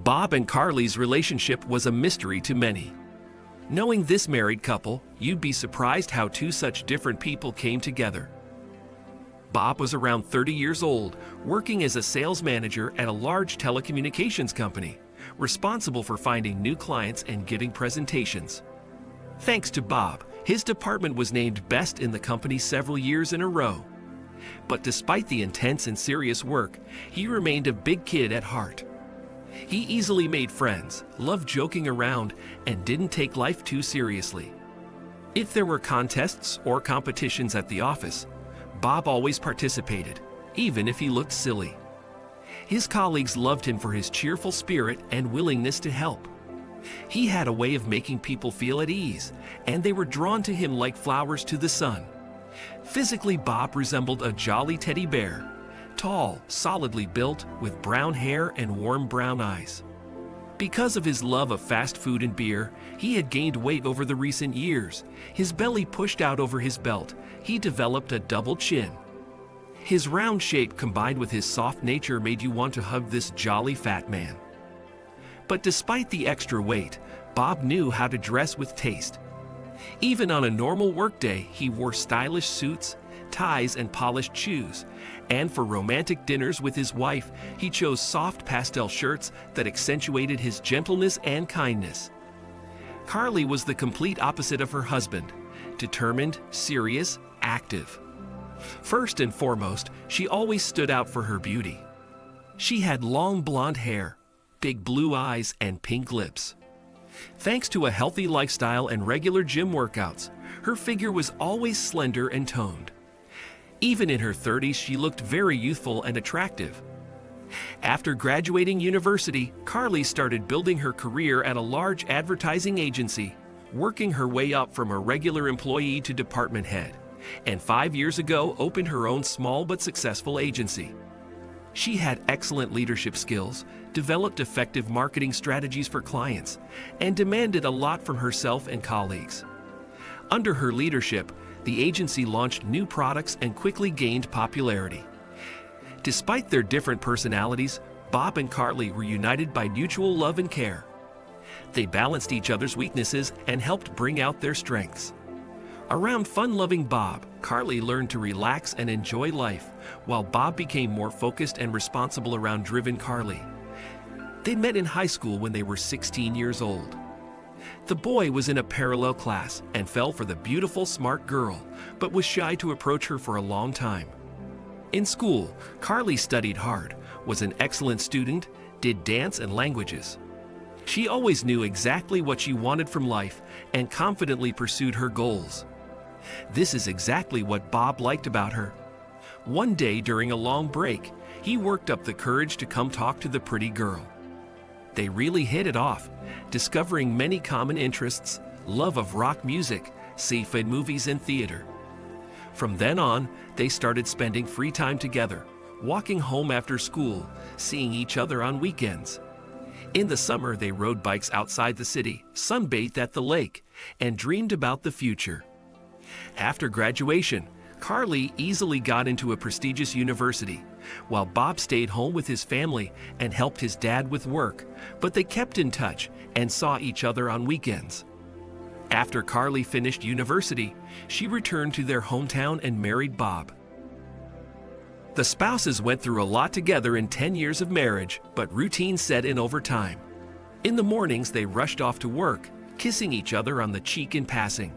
Bob and Carly's relationship was a mystery to many. Knowing this married couple, you'd be surprised how two such different people came together. Bob was around 30 years old, working as a sales manager at a large telecommunications company, responsible for finding new clients and giving presentations. Thanks to Bob, his department was named best in the company several years in a row. But despite the intense and serious work, he remained a big kid at heart. He easily made friends, loved joking around, and didn't take life too seriously. If there were contests or competitions at the office, Bob always participated, even if he looked silly. His colleagues loved him for his cheerful spirit and willingness to help. He had a way of making people feel at ease, and they were drawn to him like flowers to the sun. Physically, Bob resembled a jolly teddy bear, tall, solidly built, with brown hair and warm brown eyes. Because of his love of fast food and beer, he had gained weight over the recent years. His belly pushed out over his belt. He developed a double chin. His round shape combined with his soft nature made you want to hug this jolly fat man. But despite the extra weight, Bob knew how to dress with taste. Even on a normal workday, he wore stylish suits, ties, and polished shoes. And for romantic dinners with his wife, he chose soft pastel shirts that accentuated his gentleness and kindness. Carly was the complete opposite of her husband, determined, serious, active. First and foremost, she always stood out for her beauty. She had long blonde hair, big blue eyes, and pink lips. Thanks to a healthy lifestyle and regular gym workouts, her figure was always slender and toned. Even in her 30s, she looked very youthful and attractive. After graduating university, Carly started building her career at a large advertising agency, working her way up from a regular employee to department head, and 5 years ago opened her own small but successful agency. She had excellent leadership skills, developed effective marketing strategies for clients, and demanded a lot from herself and colleagues. Under her leadership, the agency launched new products and quickly gained popularity. Despite their different personalities, Bob and Carly were united by mutual love and care. They balanced each other's weaknesses and helped bring out their strengths. Around fun-loving Bob, Carly learned to relax and enjoy life, while Bob became more focused and responsible around driven Carly. They met in high school when they were 16 years old. The boy was in a parallel class and fell for the beautiful, smart girl, but was shy to approach her for a long time. In school, Carly studied hard, was an excellent student, did dance and languages. She always knew exactly what she wanted from life and confidently pursued her goals. This is exactly what Bob liked about her. One day during a long break, he worked up the courage to come talk to the pretty girl. They really hit it off, discovering many common interests, love of rock music, sci-fi movies, and theater. From then on, they started spending free time together, walking home after school, seeing each other on weekends. In the summer, they rode bikes outside the city, sunbathed at the lake, and dreamed about the future. After graduation, Carly easily got into a prestigious university, while Bob stayed home with his family and helped his dad with work, but they kept in touch and saw each other on weekends. After Carly finished university, she returned to their hometown and married Bob. The spouses went through a lot together in 10 years of marriage, but routine set in over time. In the mornings, they rushed off to work, kissing each other on the cheek in passing.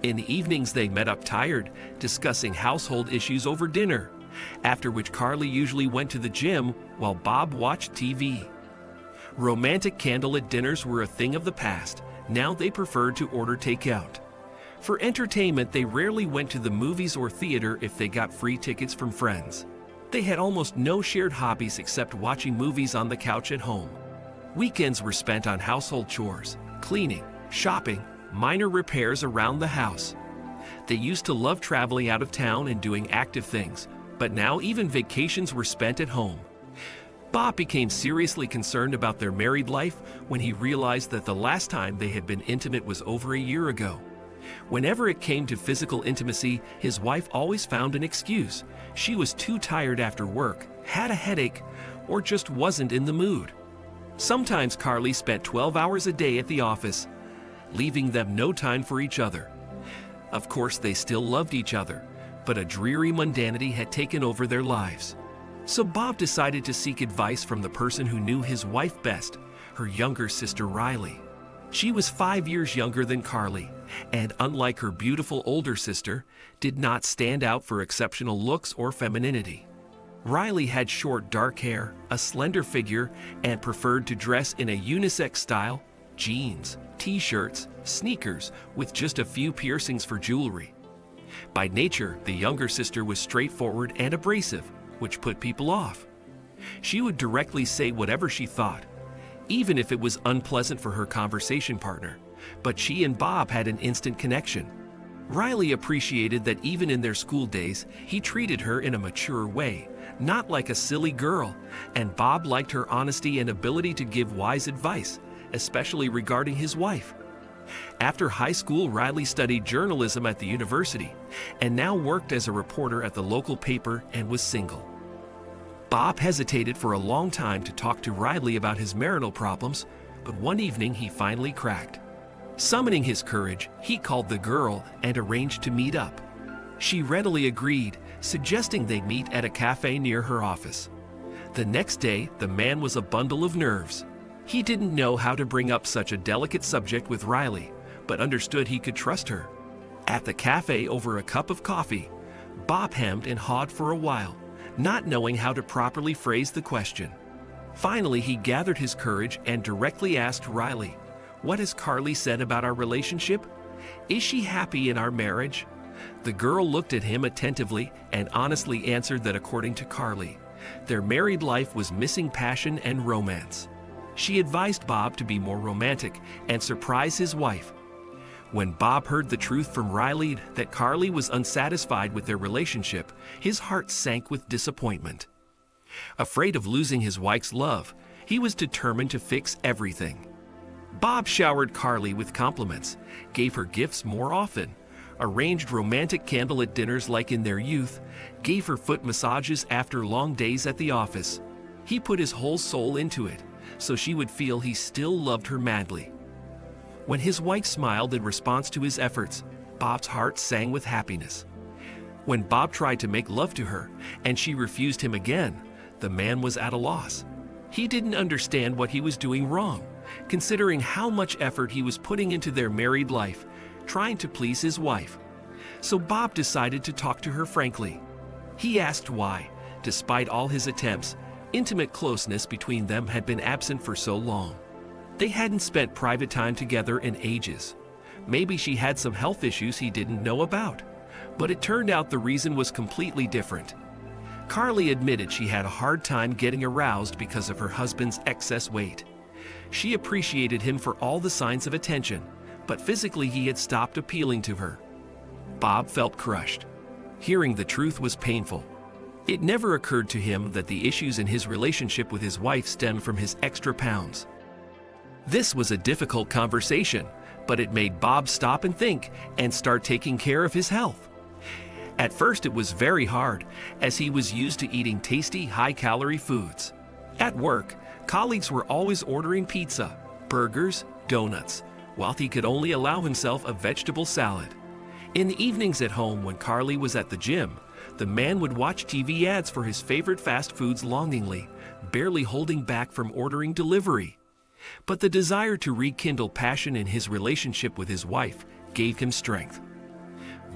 In the evenings, they met up tired, discussing household issues over dinner, after which Carly usually went to the gym while Bob watched TV. Romantic candlelit dinners were a thing of the past. Now they preferred to order takeout. For entertainment, they rarely went to the movies or theater if they got free tickets from friends. They had almost no shared hobbies except watching movies on the couch at home. Weekends were spent on household chores, cleaning, shopping, minor repairs around the house. They used to love traveling out of town and doing active things, but now even vacations were spent at home. Bob became seriously concerned about their married life when he realized that the last time they had been intimate was over a year ago. Whenever it came to physical intimacy, his wife always found an excuse. She was too tired after work, had a headache, or just wasn't in the mood. Sometimes Carly spent 12 hours a day at the office, leaving them no time for each other. Of course, they still loved each other, but a dreary mundanity had taken over their lives. So Bob decided to seek advice from the person who knew his wife best, her younger sister Riley. She was 5 years younger than Carly, and unlike her beautiful older sister, did not stand out for exceptional looks or femininity. Riley had short dark hair, a slender figure, and preferred to dress in a unisex style: jeans, t-shirts, sneakers, with just a few piercings for jewelry. By nature, the younger sister was straightforward and abrasive, which put people off. She would directly say whatever she thought, even if it was unpleasant for her conversation partner, but she and Bob had an instant connection. Riley appreciated that even in their school days, he treated her in a mature way, not like a silly girl, and Bob liked her honesty and ability to give wise advice, especially regarding his wife. After high school, Riley studied journalism at the university and now worked as a reporter at the local paper and was single. Bob hesitated for a long time to talk to Riley about his marital problems, but one evening he finally cracked. Summoning his courage, he called the girl and arranged to meet up. She readily agreed, suggesting they meet at a cafe near her office. The next day, the man was a bundle of nerves. He didn't know how to bring up such a delicate subject with Riley, but understood he could trust her. At the cafe over a cup of coffee, Bob hemmed and hawed for a while, not knowing how to properly phrase the question. Finally, he gathered his courage and directly asked Riley, "What has Carly said about our relationship? Is she happy in our marriage?" The girl looked at him attentively and honestly answered that according to Carly, their married life was missing passion and romance. She advised Bob to be more romantic and surprise his wife. When Bob heard the truth from Riley that Carly was unsatisfied with their relationship, his heart sank with disappointment. Afraid of losing his wife's love, he was determined to fix everything. Bob showered Carly with compliments, gave her gifts more often, arranged romantic candlelit dinners like in their youth, gave her foot massages after long days at the office. He put his whole soul into it, so she would feel he still loved her madly. When his wife smiled in response to his efforts, Bob's heart sang with happiness. When Bob tried to make love to her and she refused him again, the man was at a loss. He didn't understand what he was doing wrong, considering how much effort he was putting into their married life, trying to please his wife. So Bob decided to talk to her frankly. He asked why, despite all his attempts, intimate closeness between them had been absent for so long. They hadn't spent private time together in ages. Maybe she had some health issues he didn't know about, but it turned out the reason was completely different. Carly admitted she had a hard time getting aroused because of her husband's excess weight. She appreciated him for all the signs of attention, but physically he had stopped appealing to her. Bob felt crushed. Hearing the truth was painful. It never occurred to him that the issues in his relationship with his wife stemmed from his extra pounds. This was a difficult conversation, but it made Bob stop and think and start taking care of his health. At first it was very hard, as he was used to eating tasty, high-calorie foods. At work, colleagues were always ordering pizza, burgers, donuts, while he could only allow himself a vegetable salad. In the evenings at home when Carly was at the gym, the man would watch TV ads for his favorite fast foods longingly, barely holding back from ordering delivery. But the desire to rekindle passion in his relationship with his wife gave him strength.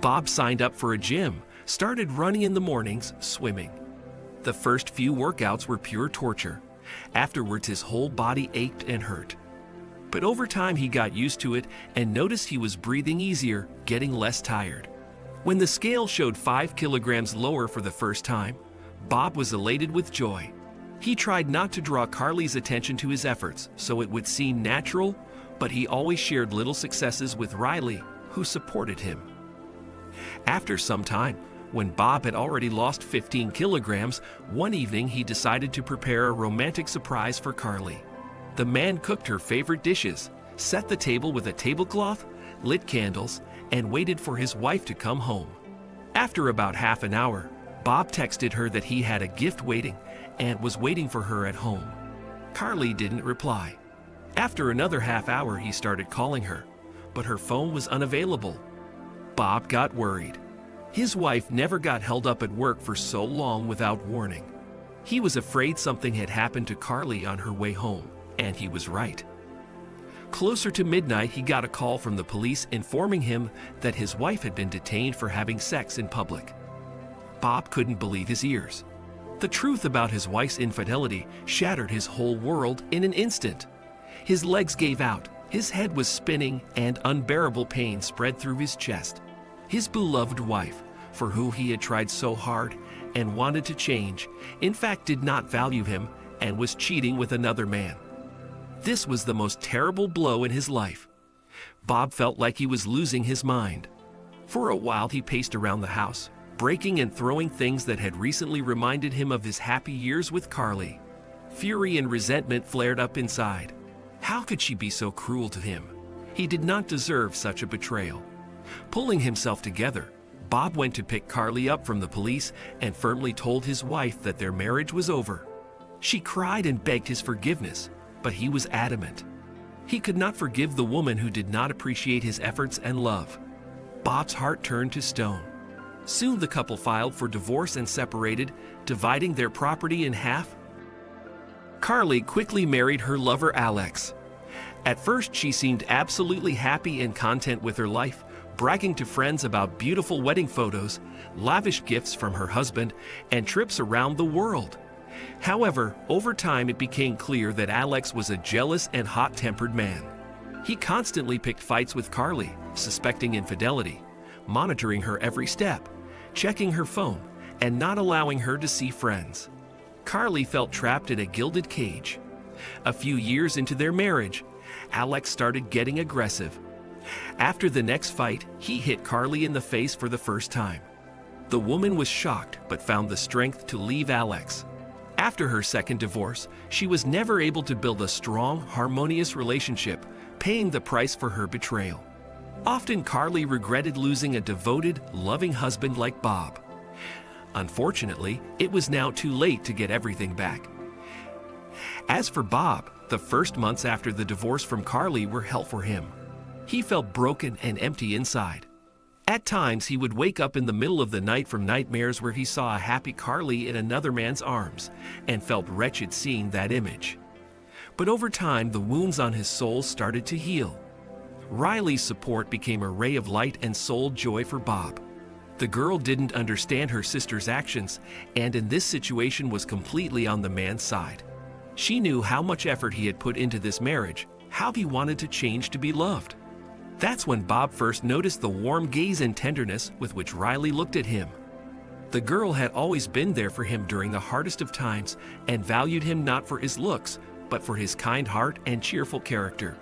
Bob signed up for a gym, started running in the mornings, swimming. The first few workouts were pure torture. Afterwards, his whole body ached and hurt. But over time, he got used to it and noticed he was breathing easier, getting less tired. When the scale showed 5 kilograms lower for the first time, Bob was elated with joy. He tried not to draw Carly's attention to his efforts, so it would seem natural, but he always shared little successes with Riley, who supported him. After some time, when Bob had already lost 15 kilograms, one evening he decided to prepare a romantic surprise for Carly. The man cooked her favorite dishes, set the table with a tablecloth, lit candles, and waited for his wife to come home. After about half an hour, Bob texted her that he had a gift waiting and was waiting for her at home. Carly didn't reply. After another half hour, he started calling her, but her phone was unavailable. Bob got worried. His wife never got held up at work for so long without warning. He was afraid something had happened to Carly on her way home, and he was right. Closer to midnight, he got a call from the police informing him that his wife had been detained for having sex in public. Bob couldn't believe his ears. The truth about his wife's infidelity shattered his whole world in an instant. His legs gave out, his head was spinning, and unbearable pain spread through his chest. His beloved wife, for whom he had tried so hard and wanted to change, in fact did not value him and was cheating with another man. This was the most terrible blow in his life. Bob felt like he was losing his mind. For a while he paced around the house, breaking and throwing things that had recently reminded him of his happy years with Carly. Fury and resentment flared up inside. How could she be so cruel to him? He did not deserve such a betrayal. Pulling himself together, Bob went to pick Carly up from the police and firmly told his wife that their marriage was over. She cried and begged his forgiveness, but he was adamant. He could not forgive the woman who did not appreciate his efforts and love. Bob's heart turned to stone. Soon the couple filed for divorce and separated, dividing their property in half. Carly quickly married her lover Alex. At first she seemed absolutely happy and content with her life, bragging to friends about beautiful wedding photos, lavish gifts from her husband, and trips around the world. However, over time it became clear that Alex was a jealous and hot-tempered man. He constantly picked fights with Carly, suspecting infidelity, monitoring her every step, checking her phone, and not allowing her to see friends. Carly felt trapped in a gilded cage. A few years into their marriage, Alex started getting aggressive. After the next fight, he hit Carly in the face for the first time. The woman was shocked but found the strength to leave Alex. After her second divorce, she was never able to build a strong, harmonious relationship, paying the price for her betrayal. Often Carly regretted losing a devoted, loving husband like Bob. Unfortunately, it was now too late to get everything back. As for Bob, the first months after the divorce from Carly were hell for him. He felt broken and empty inside. At times, he would wake up in the middle of the night from nightmares where he saw a happy Carly in another man's arms and felt wretched seeing that image. But over time, the wounds on his soul started to heal. Riley's support became a ray of light and soul joy for Bob. The girl didn't understand her sister's actions and in this situation was completely on the man's side. She knew how much effort he had put into this marriage, how he wanted to change to be loved. That's when Bob first noticed the warm gaze and tenderness with which Riley looked at him. The girl had always been there for him during the hardest of times and valued him not for his looks, but for his kind heart and cheerful character.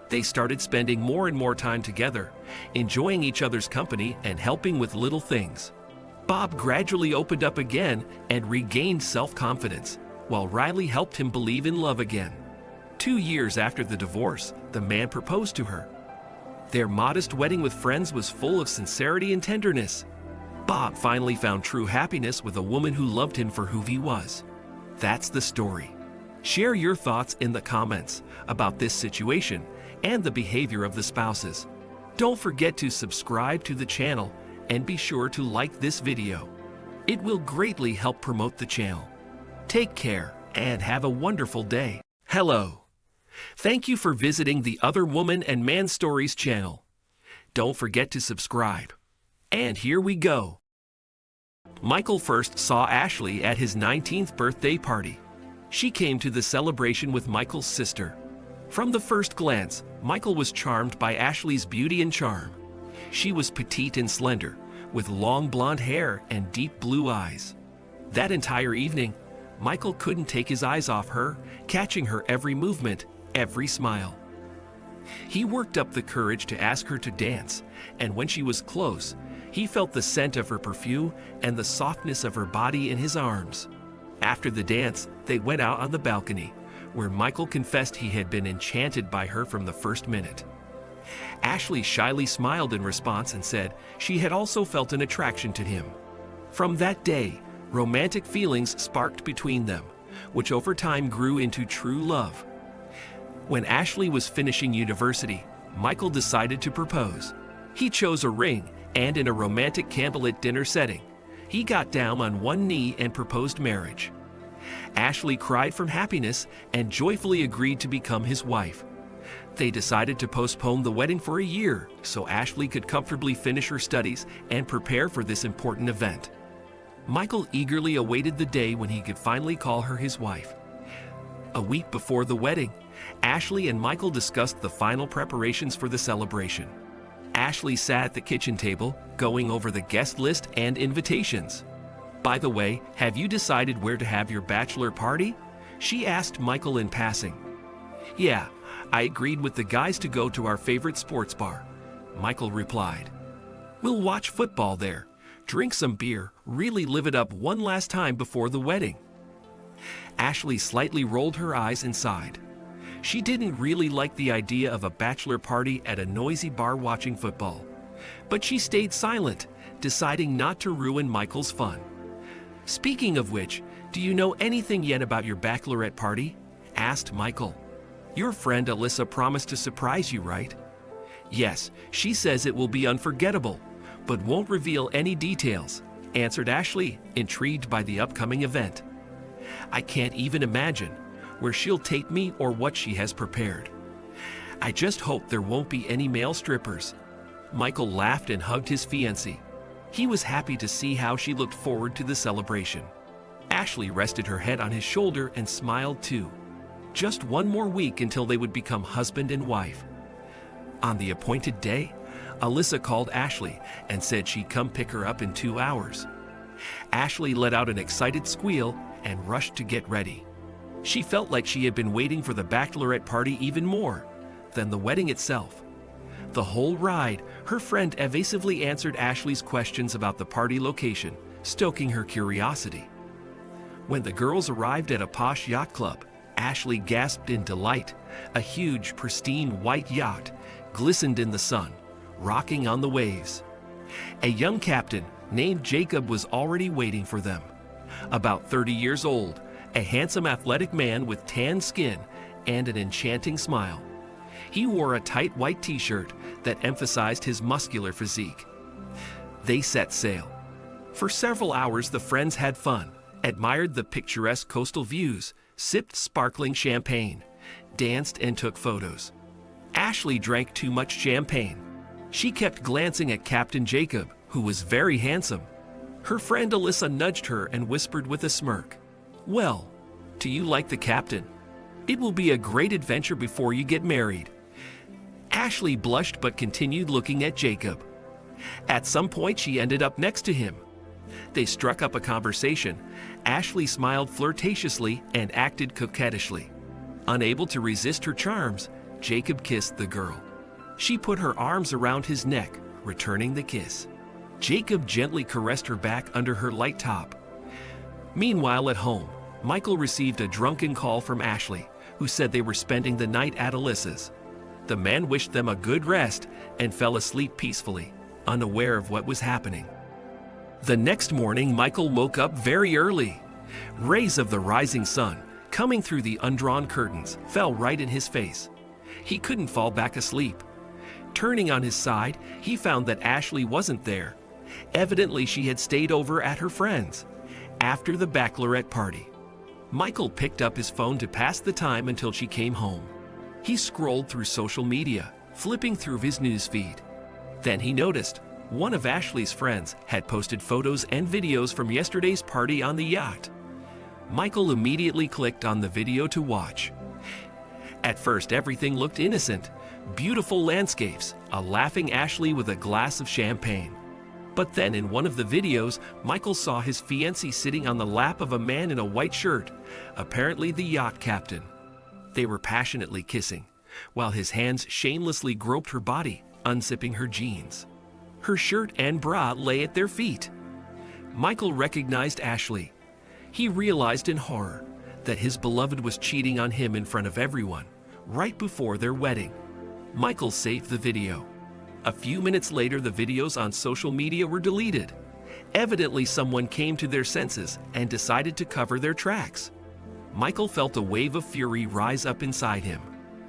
They started spending more and more time together, enjoying each other's company and helping with little things. Bob gradually opened up again and regained self-confidence, while Riley helped him believe in love again. 2 years after the divorce, the man proposed to her. Their modest wedding with friends was full of sincerity and tenderness. Bob finally found true happiness with a woman who loved him for who he was. That's the story. Share your thoughts in the comments about this situation and the behavior of the spouses. Don't forget to subscribe to the channel and be sure to like this video. It will greatly help promote the channel. Take care and have a wonderful day. Hello. Thank you for visiting the Other Woman and Man Stories channel. Don't forget to subscribe. And here we go. Michael first saw Ashley at his 19th birthday party. She came to the celebration with Michael's sister. From the first glance, Michael was charmed by Ashley's beauty and charm. She was petite and slender, with long blonde hair and deep blue eyes. That entire evening, Michael couldn't take his eyes off her, catching her every movement, every smile. He worked up the courage to ask her to dance, and when she was close, he felt the scent of her perfume and the softness of her body in his arms. After the dance, they went out on the balcony, where Michael confessed he had been enchanted by her from the first minute. Ashley shyly smiled in response and said she had also felt an attraction to him. From that day, romantic feelings sparked between them, which over time grew into true love. When Ashley was finishing university, Michael decided to propose. He chose a ring, and in a romantic candlelit dinner setting, he got down on one knee and proposed marriage. Ashley cried from happiness and joyfully agreed to become his wife. They decided to postpone the wedding for a year so Ashley could comfortably finish her studies and prepare for this important event. Michael eagerly awaited the day when he could finally call her his wife. A week before the wedding, Ashley and Michael discussed the final preparations for the celebration. Ashley sat at the kitchen table, going over the guest list and invitations. "By the way, have you decided where to have your bachelor party?" she asked Michael in passing. "Yeah, I agreed with the guys to go to our favorite sports bar," Michael replied. "We'll watch football there, drink some beer, really live it up one last time before the wedding." Ashley slightly rolled her eyes and sighed. She didn't really like the idea of a bachelor party at a noisy bar watching football. But she stayed silent, deciding not to ruin Michael's fun. "Speaking of which, do you know anything yet about your bachelorette party?" asked Michael. "Your friend Alyssa promised to surprise you, right?" "Yes, she says it will be unforgettable, but won't reveal any details," answered Ashley, intrigued by the upcoming event. "I can't even imagine where she'll take me or what she has prepared. I just hope there won't be any male strippers." Michael laughed and hugged his fiancée. He was happy to see how she looked forward to the celebration. Ashley rested her head on his shoulder and smiled too. Just one more week until they would become husband and wife. On the appointed day, Alyssa called Ashley and said she'd come pick her up in 2 hours. Ashley let out an excited squeal and rushed to get ready. She felt like she had been waiting for the bachelorette party even more than the wedding itself. The whole ride, her friend evasively answered Ashley's questions about the party location, stoking her curiosity. When the girls arrived at a posh yacht club, Ashley gasped in delight. A huge, pristine white yacht glistened in the sun, rocking on the waves. A young captain named Jacob was already waiting for them. About 30 years old, a handsome athletic man with tan skin and an enchanting smile. He wore a tight white t-shirt that emphasized his muscular physique. They set sail. For several hours the friends had fun, admired the picturesque coastal views, sipped sparkling champagne, danced and took photos. Ashley drank too much champagne. She kept glancing at Captain Jacob, who was very handsome. Her friend Alyssa nudged her and whispered with a smirk, "Well, do you like the captain? It will be a great adventure before you get married." Ashley blushed but continued looking at Jacob. At some point she ended up next to him. They struck up a conversation. Ashley smiled flirtatiously and acted coquettishly. Unable to resist her charms, Jacob kissed the girl. She put her arms around his neck, returning the kiss. Jacob gently caressed her back under her light top. Meanwhile at home, Michael received a drunken call from Ashley, who said they were spending the night at Alyssa's. The man wished them a good rest and fell asleep peacefully, unaware of what was happening. The next morning, Michael woke up very early. Rays of the rising sun, coming through the undrawn curtains, fell right in his face. He couldn't fall back asleep. Turning on his side, he found that Ashley wasn't there. Evidently, she had stayed over at her friend's after the bachelorette party. Michael picked up his phone to pass the time until she came home. He scrolled through social media, flipping through his newsfeed. Then he noticed one of Ashley's friends had posted photos and videos from yesterday's party on the yacht. Michael immediately clicked on the video to watch. At first, everything looked innocent. Beautiful landscapes, a laughing Ashley with a glass of champagne. But then in one of the videos, Michael saw his fiancée sitting on the lap of a man in a white shirt, apparently the yacht captain. They were passionately kissing, while his hands shamelessly groped her body, unzipping her jeans. Her shirt and bra lay at their feet. Michael recognized Ashley. He realized in horror that his beloved was cheating on him in front of everyone, right before their wedding. Michael saved the video. A few minutes later, the videos on social media were deleted. Evidently, someone came to their senses and decided to cover their tracks. Michael felt a wave of fury rise up inside him.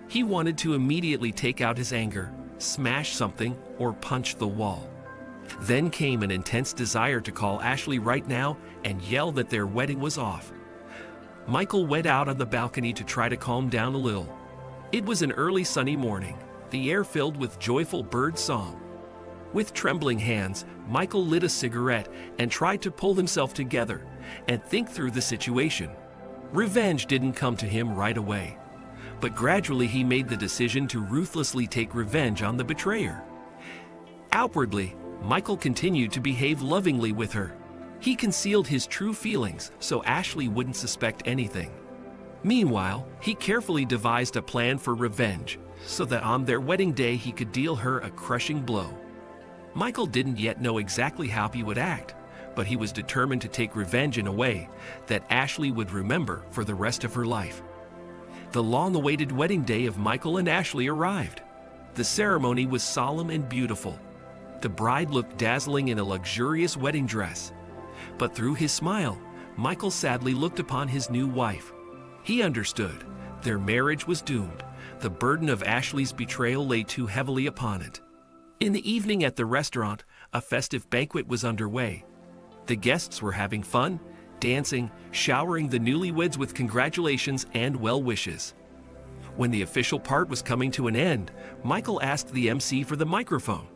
He wanted to immediately take out his anger, smash something, or punch the wall. Then came an intense desire to call Ashley right now and yell that their wedding was off. Michael went out on the balcony to try to calm down a little. It was an early sunny morning, the air filled with joyful bird song. With trembling hands, Michael lit a cigarette and tried to pull himself together and think through the situation. Revenge didn't come to him right away, but gradually he made the decision to ruthlessly take revenge on the betrayer. Outwardly, Michael continued to behave lovingly with her. He concealed his true feelings so Ashley wouldn't suspect anything. Meanwhile, he carefully devised a plan for revenge so that on their wedding day he could deal her a crushing blow. Michael didn't yet know exactly how he would act, but he was determined to take revenge in a way that Ashley would remember for the rest of her life. The long-awaited wedding day of Michael and Ashley arrived. The ceremony was solemn and beautiful. The bride looked dazzling in a luxurious wedding dress. But through his smile, Michael sadly looked upon his new wife. He understood. Their marriage was doomed. The burden of Ashley's betrayal lay too heavily upon it. In the evening at the restaurant, a festive banquet was underway. The guests were having fun, dancing, showering the newlyweds with congratulations and well wishes. When the official part was coming to an end, Michael asked the MC for the microphone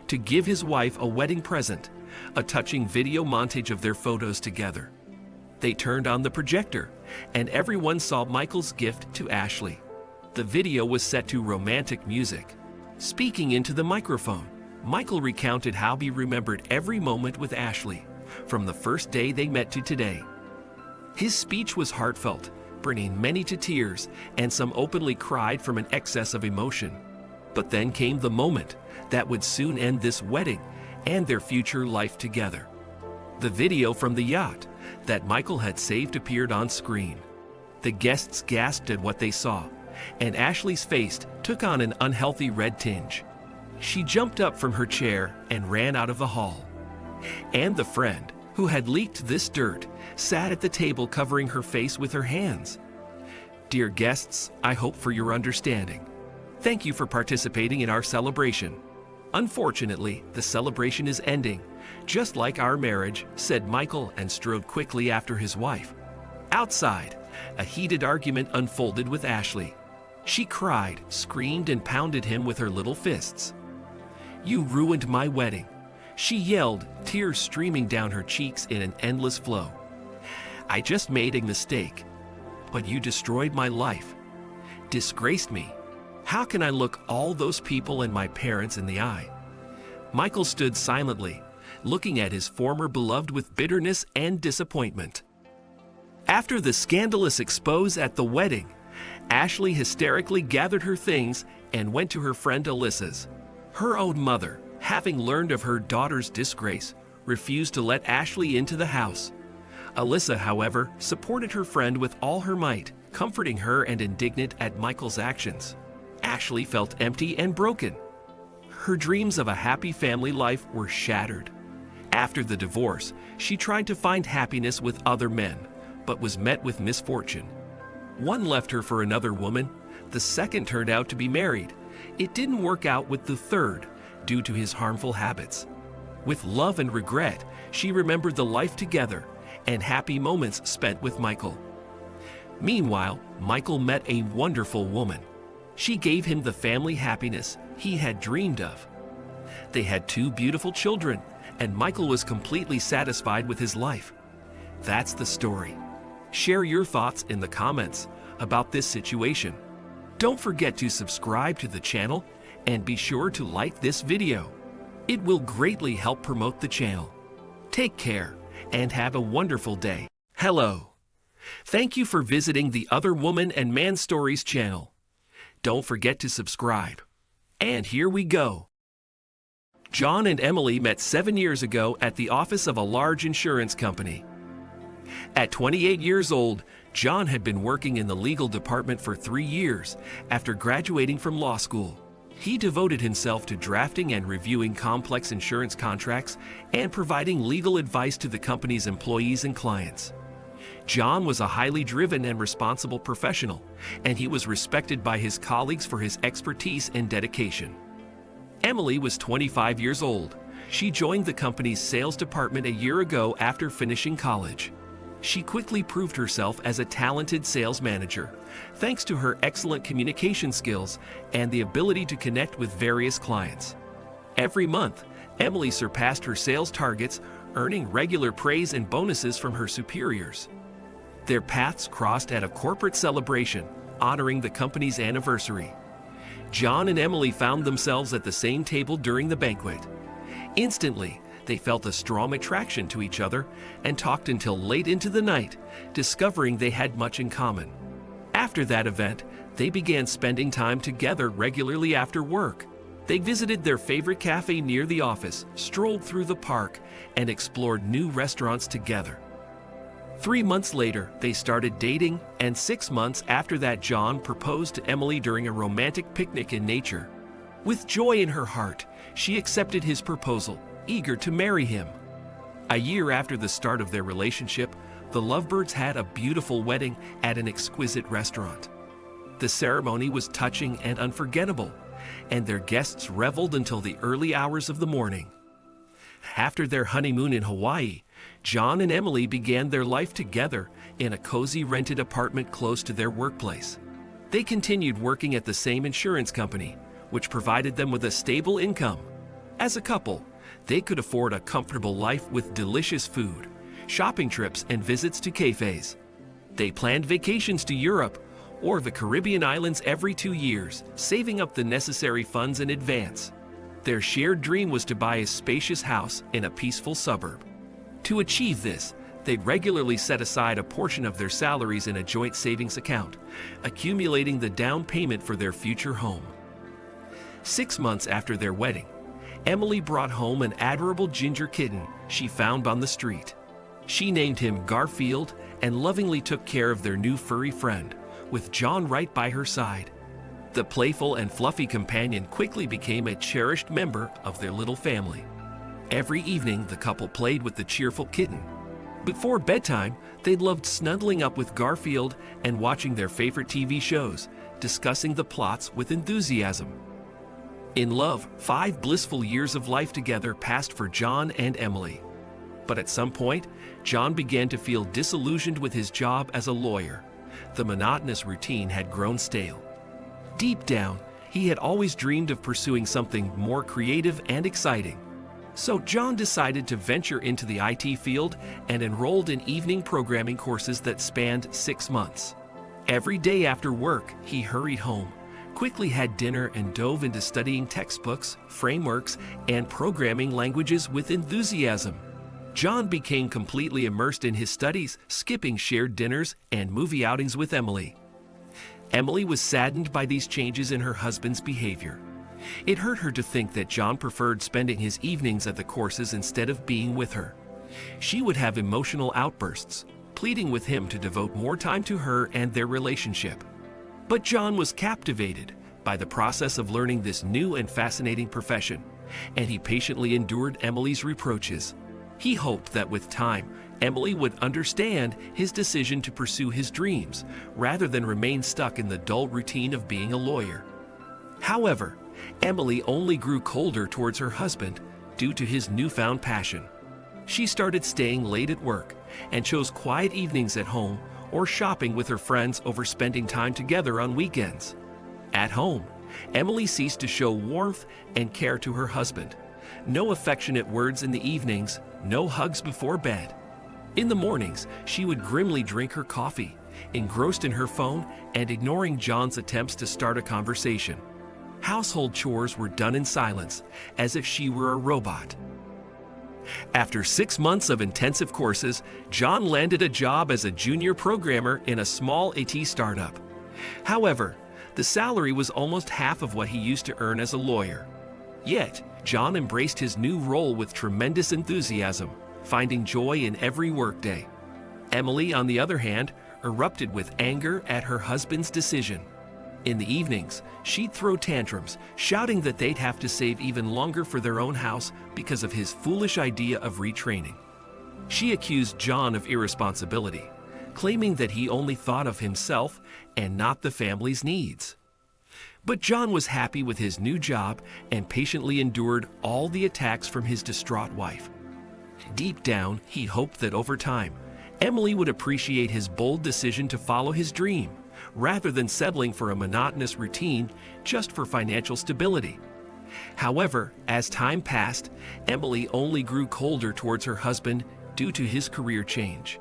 to give his wife a wedding present, a touching video montage of their photos together. They turned on the projector, and everyone saw Michael's gift to Ashley. The video was set to romantic music. Speaking into the microphone, Michael recounted how he remembered every moment with Ashley, from the first day they met to today. His speech was heartfelt, bringing many to tears, and some openly cried from an excess of emotion. But then came the moment that would soon end this wedding and their future life together. The video from the yacht that Michael had saved appeared on screen. The guests gasped at what they saw, and Ashley's face took on an unhealthy red tinge. She jumped up from her chair and ran out of the hall. And the friend who had leaked this dirt sat at the table covering her face with her hands. Dear guests, I hope for your understanding. Thank you for participating in our celebration. Unfortunately, the celebration is ending, just like our marriage, said Michael and strode quickly after his wife. Outside, a heated argument unfolded with Ashley. She cried, screamed, and pounded him with her little fists. You ruined my wedding, she yelled, tears streaming down her cheeks in an endless flow. I just made a mistake, but you destroyed my life, disgraced me. How can I look all those people and my parents in the eye? Michael stood silently, looking at his former beloved with bitterness and disappointment. After the scandalous expose at the wedding, Ashley hysterically gathered her things and went to her friend Alyssa's. Her own mother, having learned of her daughter's disgrace, refused to let Ashley into the house. Alyssa, however, supported her friend with all her might, comforting her and indignant at Michael's actions. Ashley felt empty and broken. Her dreams of a happy family life were shattered. After the divorce, she tried to find happiness with other men, but was met with misfortune. One left her for another woman. The second turned out to be married. It didn't work out with the third, due to his harmful habits. With love and regret, she remembered the life together and happy moments spent with Michael. Meanwhile, Michael met a wonderful woman. She gave him the family happiness he had dreamed of. They had 2 beautiful children, and Michael was completely satisfied with his life. That's the story. Share your thoughts in the comments about this situation. Don't forget to subscribe to the channel and be sure to like this video. It will greatly help promote the channel. Take care and have a wonderful day. Hello. Thank you for visiting the Other Woman and Man Stories channel. Don't forget to subscribe. And here we go. John and Emily met 7 years ago at the office of a large insurance company. At 28 years old, John had been working in the legal department for 3 years after graduating from law school. He devoted himself to drafting and reviewing complex insurance contracts and providing legal advice to the company's employees and clients. John was a highly driven and responsible professional, and he was respected by his colleagues for his expertise and dedication. Emily was 25 years old. She joined the company's sales department a year ago after finishing college. She quickly proved herself as a talented sales manager, thanks to her excellent communication skills and the ability to connect with various clients. Every month, Emily surpassed her sales targets, earning regular praise and bonuses from her superiors. Their paths crossed at a corporate celebration, honoring the company's anniversary. John and Emily found themselves at the same table during the banquet. Instantly, they felt a strong attraction to each other and talked until late into the night, discovering they had much in common. After that event, they began spending time together regularly after work. They visited their favorite cafe near the office, strolled through the park, and explored new restaurants together. 3 months later, they started dating, and 6 months after that, John proposed to Emily during a romantic picnic in nature. With joy in her heart, she accepted his proposal, eager to marry him. A year after the start of their relationship, the lovebirds had a beautiful wedding at an exquisite restaurant. The ceremony was touching and unforgettable, and their guests reveled until the early hours of the morning. After their honeymoon in Hawaii, John and Emily began their life together in a cozy rented apartment close to their workplace. They continued working at the same insurance company, which provided them with a stable income. As a couple, they could afford a comfortable life with delicious food, shopping trips, and visits to cafes. They planned vacations to Europe or the Caribbean islands every 2 years, saving up the necessary funds in advance. Their shared dream was to buy a spacious house in a peaceful suburb. To achieve this, they regularly set aside a portion of their salaries in a joint savings account, accumulating the down payment for their future home. 6 months after their wedding, Emily brought home an adorable ginger kitten she found on the street. She named him Garfield and lovingly took care of their new furry friend, with John right by her side. The playful and fluffy companion quickly became a cherished member of their little family. Every evening, the couple played with the cheerful kitten. Before bedtime, they loved snuggling up with Garfield and watching their favorite TV shows, discussing the plots with enthusiasm. In love, 5 blissful years of life together passed for John and Emily. But at some point, John began to feel disillusioned with his job as a lawyer. The monotonous routine had grown stale. Deep down, he had always dreamed of pursuing something more creative and exciting. So John decided to venture into the IT field and enrolled in evening programming courses that spanned 6 months. Every day after work, he hurried home, quickly had dinner, and dove into studying textbooks, frameworks, and programming languages with enthusiasm. John became completely immersed in his studies, skipping shared dinners and movie outings with Emily. Emily was saddened by these changes in her husband's behavior. It hurt her to think that John preferred spending his evenings at the courses instead of being with her. She would have emotional outbursts, pleading with him to devote more time to her and their relationship. But John was captivated by the process of learning this new and fascinating profession, and he patiently endured Emily's reproaches. He hoped that with time, Emily would understand his decision to pursue his dreams, rather than remain stuck in the dull routine of being a lawyer. However, Emily only grew colder towards her husband due to his newfound passion. She started staying late at work and chose quiet evenings at home or shopping with her friends over spending time together on weekends. At home, Emily ceased to show warmth and care to her husband. No affectionate words in the evenings, no hugs before bed. In the mornings, she would grimly drink her coffee, engrossed in her phone and ignoring John's attempts to start a conversation. Household chores were done in silence, as if she were a robot. After 6 months of intensive courses, John landed a job as a junior programmer in a small IT startup. However, the salary was almost half of what he used to earn as a lawyer. Yet, John embraced his new role with tremendous enthusiasm, finding joy in every workday. Emily, on the other hand, erupted with anger at her husband's decision. In the evenings, she'd throw tantrums, shouting that they'd have to save even longer for their own house because of his foolish idea of retraining. She accused John of irresponsibility, claiming that he only thought of himself and not the family's needs. But John was happy with his new job and patiently endured all the attacks from his distraught wife. Deep down, he hoped that over time, Emily would appreciate his bold decision to follow his dream, rather than settling for a monotonous routine just for financial stability. However, as time passed, Emily only grew colder towards her husband due to his career change.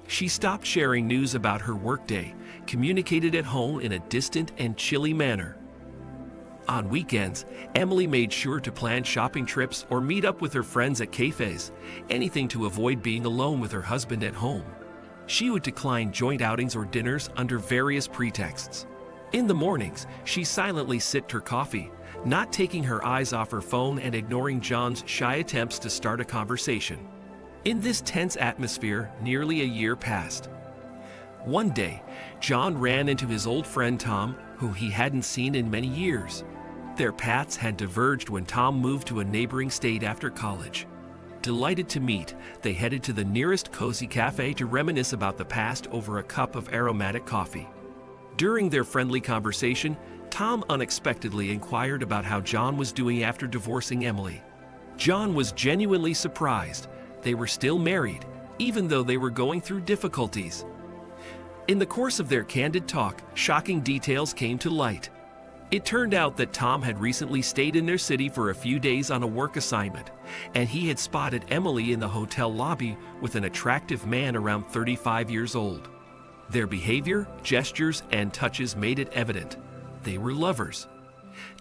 She stopped sharing news about her workday, communicated at home in a distant and chilly manner. On weekends, Emily made sure to plan shopping trips or meet up with her friends at cafes, anything to avoid being alone with her husband at home. She would decline joint outings or dinners under various pretexts. In the mornings, she silently sipped her coffee, not taking her eyes off her phone and ignoring John's shy attempts to start a conversation. In this tense atmosphere, nearly a year passed. One day, John ran into his old friend Tom, who he hadn't seen in many years. Their paths had diverged when Tom moved to a neighboring state after college. Delighted to meet, they headed to the nearest cozy cafe to reminisce about the past over a cup of aromatic coffee. During their friendly conversation, Tom unexpectedly inquired about how John was doing after divorcing Emily. John was genuinely surprised. They were still married, even though they were going through difficulties. In the course of their candid talk, shocking details came to light. It turned out that Tom had recently stayed in their city for a few days on a work assignment, and he had spotted Emily in the hotel lobby with an attractive man around 35 years old. Their behavior, gestures, and touches made it evident. They were lovers.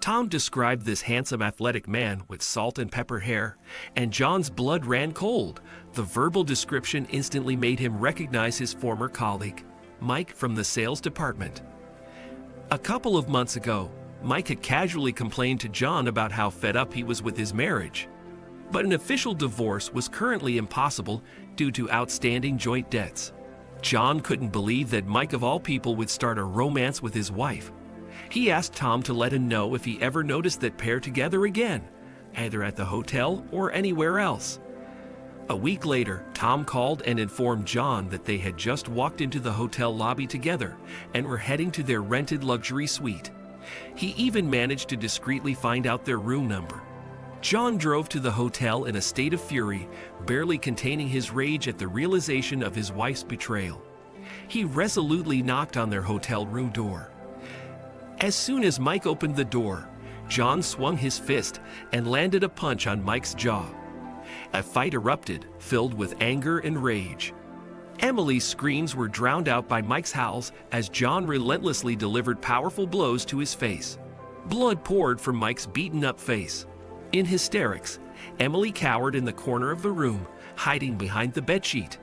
Tom described this handsome athletic man with salt and pepper hair, and John's blood ran cold. The verbal description instantly made him recognize his former colleague, Mike from the sales department. A couple of months ago, Mike had casually complained to John about how fed up he was with his marriage. But an official divorce was currently impossible due to outstanding joint debts. John couldn't believe that Mike of all people would start a romance with his wife. He asked Tom to let him know if he ever noticed that pair together again, either at the hotel or anywhere else. A week later, Tom called and informed John that they had just walked into the hotel lobby together and were heading to their rented luxury suite. He even managed to discreetly find out their room number. John drove to the hotel in a state of fury, barely containing his rage at the realization of his wife's betrayal. He resolutely knocked on their hotel room door. As soon as Mike opened the door, John swung his fist and landed a punch on Mike's jaw. A fight erupted, filled with anger and rage. Emily's screams were drowned out by Mike's howls as John relentlessly delivered powerful blows to his face. Blood poured from Mike's beaten-up face. In hysterics, Emily cowered in the corner of the room, hiding behind the bedsheet.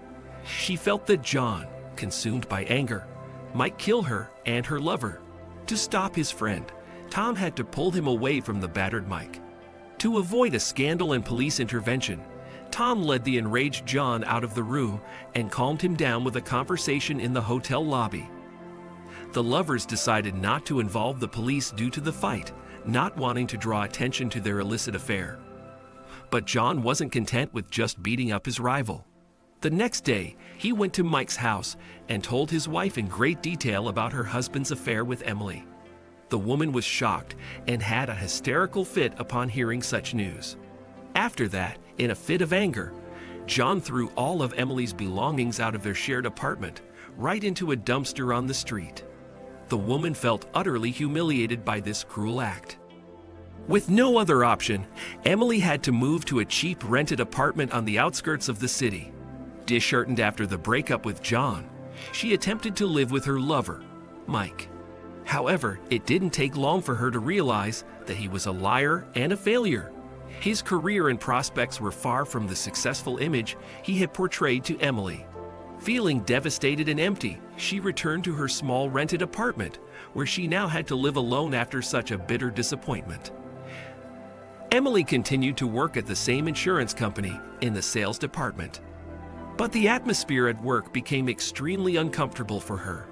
She felt that John, consumed by anger, might kill her and her lover. To stop his friend, Tom had to pull him away from the battered Mike. To avoid a scandal and police intervention, Tom led the enraged John out of the room and calmed him down with a conversation in the hotel lobby. The lovers decided not to involve the police due to the fight, not wanting to draw attention to their illicit affair. But John wasn't content with just beating up his rival. The next day, he went to Mike's house and told his wife in great detail about her husband's affair with Emily. The woman was shocked and had a hysterical fit upon hearing such news. After that, in a fit of anger, John threw all of Emily's belongings out of their shared apartment, right into a dumpster on the street. The woman felt utterly humiliated by this cruel act. With no other option, Emily had to move to a cheap rented apartment on the outskirts of the city. Disheartened after the breakup with John, she attempted to live with her lover, Mike. However, it didn't take long for her to realize that he was a liar and a failure. His career and prospects were far from the successful image he had portrayed to Emily. Feeling devastated and empty, she returned to her small rented apartment, where she now had to live alone after such a bitter disappointment. Emily continued to work at the same insurance company in the sales department. But the atmosphere at work became extremely uncomfortable for her.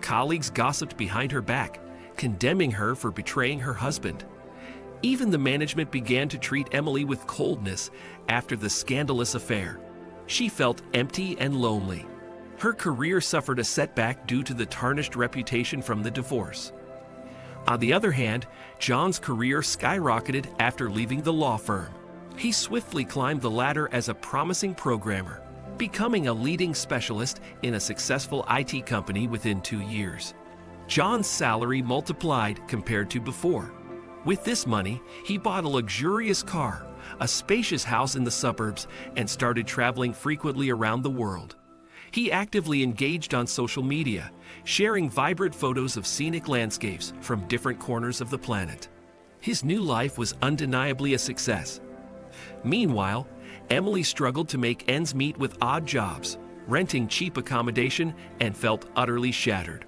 Colleagues gossiped behind her back, condemning her for betraying her husband. Even the management began to treat Emily with coldness after the scandalous affair. She felt empty and lonely. Her career suffered a setback due to the tarnished reputation from the divorce. On the other hand, John's career skyrocketed after leaving the law firm. He swiftly climbed the ladder as a promising programmer, becoming a leading specialist in a successful IT company within 2 years. John's salary multiplied compared to before. With this money, he bought a luxurious car, a spacious house in the suburbs, and started traveling frequently around the world. He actively engaged on social media, sharing vibrant photos of scenic landscapes from different corners of the planet. His new life was undeniably a success. Meanwhile, Emily struggled to make ends meet with odd jobs, renting cheap accommodation, and felt utterly shattered.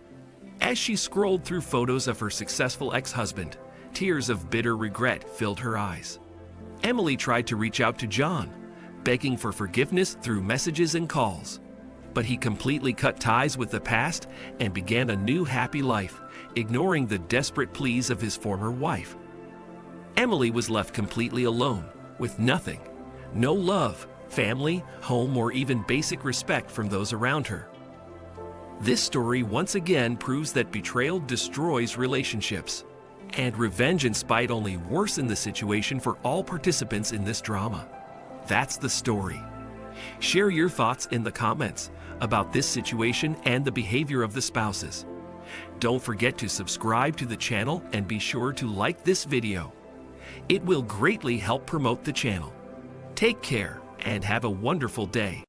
As she scrolled through photos of her successful ex-husband, tears of bitter regret filled her eyes. Emily tried to reach out to John, begging for forgiveness through messages and calls. But he completely cut ties with the past and began a new happy life, ignoring the desperate pleas of his former wife. Emily was left completely alone, with nothing. No love, family, home, or even basic respect from those around her. This story once again proves that betrayal destroys relationships, and revenge and spite only worsen the situation for all participants in this drama. That's the story. Share your thoughts in the comments about this situation and the behavior of the spouses. Don't forget to subscribe to the channel and be sure to like this video. It will greatly help promote the channel. Take care and have a wonderful day.